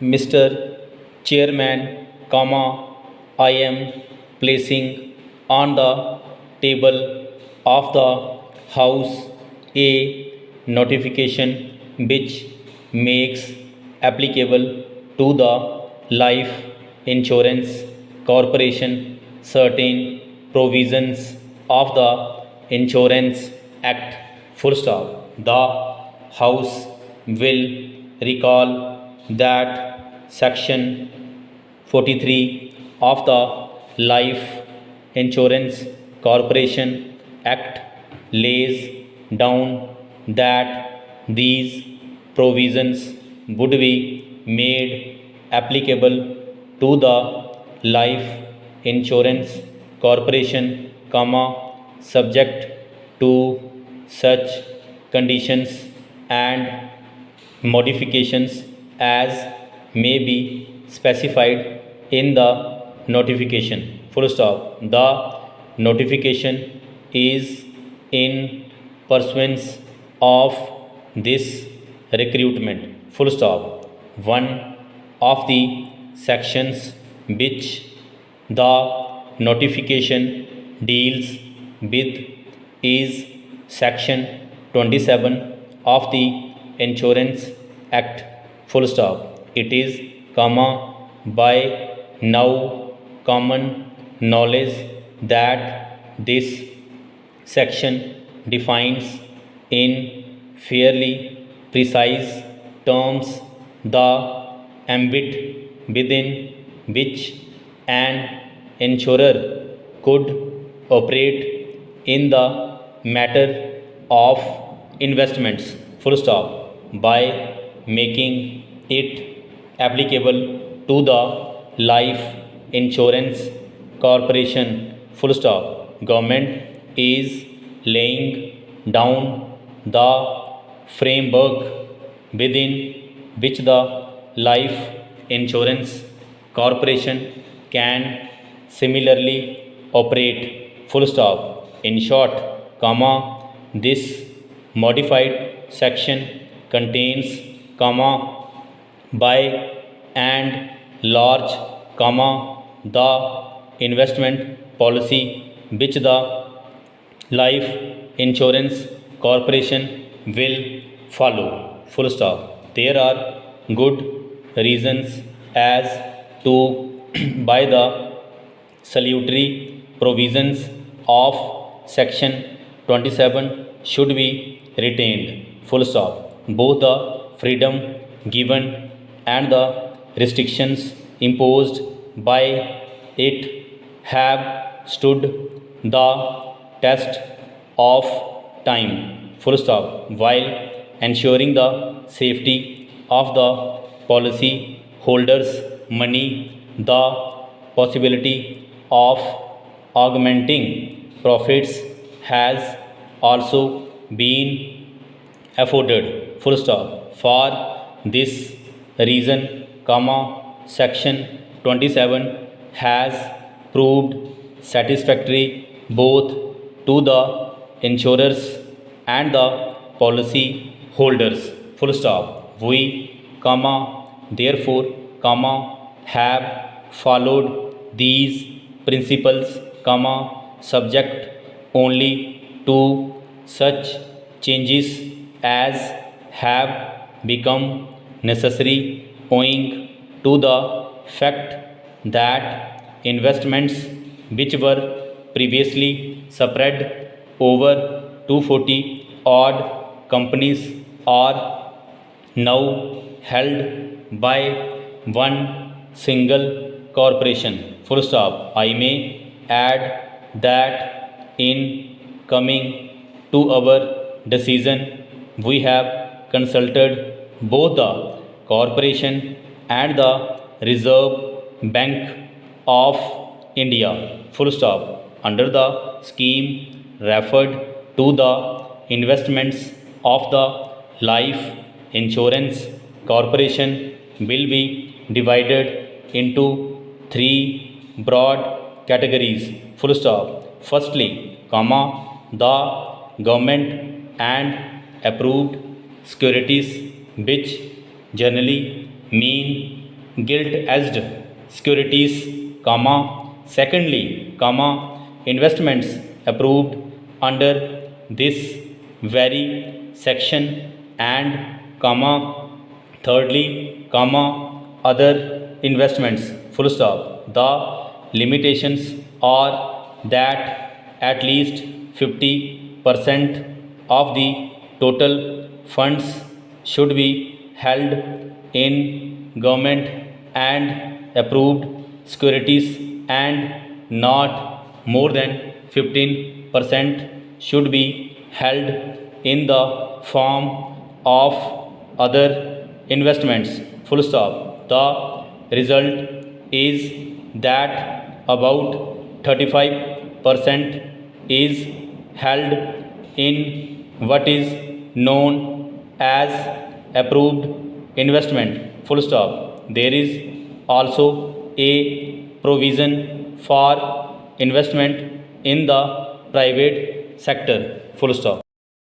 Mr. Chairman, I am placing on the table of the House a notification which makes applicable to the Life Insurance Corporation certain provisions of the Insurance Act. Full stop. The House will recall that Section 43 of the Life Insurance Corporation Act lays down that these provisions would be made applicable to the Life Insurance Corporation, subject to such conditions and modifications as may be specified in the notification. Full stop. The notification is in pursuance of this recruitment. Full stop. One of the sections which the notification deals with is Section 27 of the Insurance Act. Full stop. It is, by now common knowledge that this section defines in fairly precise terms the ambit within which an insurer could operate in the matter of investments. Full stop. By making it applicable to the Life Insurance Corporation. Full stop. Government is laying down the framework within which the Life Insurance Corporation can similarly operate. Full stop. In short, this modified section contains, by and large, the investment policy which the Life Insurance Corporation will follow. Full stop. There are good reasons as to by the salutary provisions of Section 27 should be retained. Full stop. Both the freedom given and the restrictions imposed by it have stood the test of time. Full stop. While ensuring the safety of the policy holders' money, the possibility of augmenting profits has also been afforded. Full stop. For this reason, Section 27 has proved satisfactory both to the insurers and the policy holders. Full stop. We, therefore, have followed these principles, subject only to such changes as have become necessary owing to the fact that investments which were previously spread over 240 odd companies are now held by one single corporation. Full stop. I may add that in coming to our decision, we have consulted both the corporation and the Reserve Bank of India. Full stop. Under the scheme referred to, the investments of the Life Insurance Corporation will be divided into three broad categories. Full stop. Firstly, the government and approved securities, which generally mean gilt-edged securities, comma, secondly, comma, investments approved under this very section, and comma, thirdly, comma, other investments, full stop. The limitations are that at least 50% of the total funds should be held in government and approved securities, and not more than 15% should be held in the form of other investments, full stop. The result is that about 35% is held in what is known as approved investment, full stop. There is also a provision for investment in the private sector, full stop.